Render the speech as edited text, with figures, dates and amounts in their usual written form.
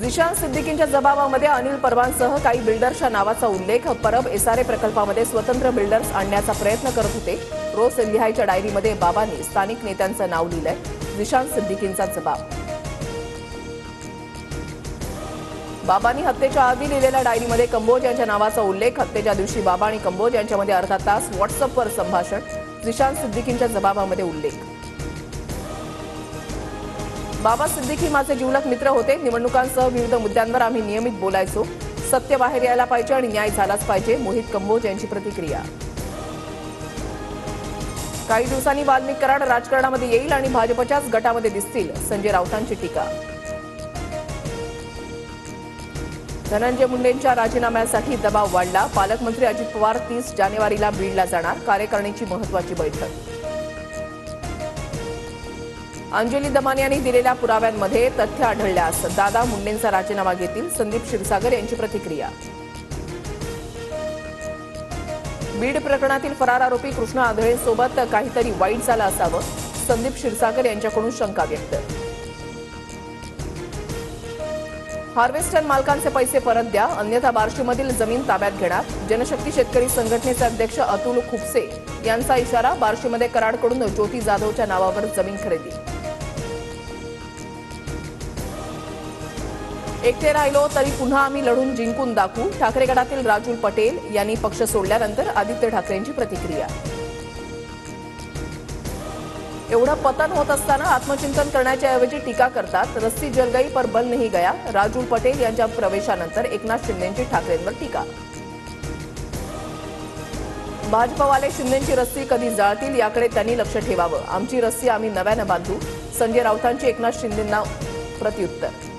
झिशान सिद्दीकींच्या जबाबामध्ये अनिल परवांसह काही बिल्डर्सच्या नावाचा उल्लेख। परब एसआरए प्रकल्पामध्ये स्वतंत्र बिल्डर्स आणण्याचा प्रयत्न करत होते। रोज लिहायच्या डायरीमध्ये बाबांनी स्थानिक नेत्यांचं नाव लिहिलंय। झिशान सिद्दीकींचा जबाब। बाबांनी हत्येच्या आधी लिहिलेल्या डायरीमध्ये कंबोज यांच्या नावाचा उल्लेख। हत्येच्या दिवशी बाबा आणि कंबोज यांच्यामध्ये अर्धा तास व्हॉट्सअपवर संभाषण। झिशान सिद्दीकींच्या जबाबामध्ये उल्लेख। बाबा सिद्दीकी माझे जिवलग मित्र होते। निवडणुकांसह विविध मुद्द्यांवर आम्ही नियमित बोलायचो। सत्य बाहेर यायला पाहिजे आणि न्याय झालाच पाहिजे। मोहित कंबोज यांची प्रतिक्रिया। काही दिवसांनी वाल्मिक कराड राजकारणामध्ये येईल आणि भाजपच्याच गटामध्ये दिसतील, संजय राऊतांची टीका। धनंजय मुंडेंच्या राजीनाम्यासाठी दबाव वाढला। पालकमंत्री अजित पवार 30 जानेवारीला बीडला जाणार। कार्यकारिणीची महत्त्वाची बैठक। अंजली दमानी यांनी दिलेल्या पुराव्यांमध्ये तथ्य आढळल्यास दादा मुंडेंचा राजीनामा घेतील, संदीप क्षीरसागर यांची प्रतिक्रिया। बीड प्रकरणातील फरार आरोपी कृष्ण आंधळेसोबत काहीतरी वाईट झालं असावं, संदीप क्षीरसागर यांच्याकडून शंका व्यक्त। हार्वेस्टर मालकांचे पैसे परत द्या, अन्यथा बार्शीमधील जमीन ताब्यात घेणार। जनशक्ती शेतकरी संघटनेचे अध्यक्ष अतुल खुपसे यांचा इशारा। बार्शीमध्ये कराडकडून ज्योती जाधवच्या नावावर जमीन खरेदी। एकटे राहिलो तरी पुन्हा आम्ही लढून जिंकून दाखवू, ठाकरे गटातील राजूल पटेल यांनी पक्ष सोडल्यानंतर आदित्य ठाकरेंची प्रतिक्रिया। एवढं पतन होत असताना आत्मचिंतन करण्याच्या ऐवजी टीका करतात। रस्सी जल गई पर बल नहीं गया, राजूल पटेल यांच्या प्रवेशानंतर एकनाथ शिंदेंची ठाकरेंवर टीका। भाजपवाले शिंदेंची रस्सी कधी जाळतील याकडे त्यांनी लक्ष ठेवावं, आमची रस्सी आम्ही नव्यानं बांधू, संजय राऊतांची एकनाथ शिंदेंना प्रत्युत्तर।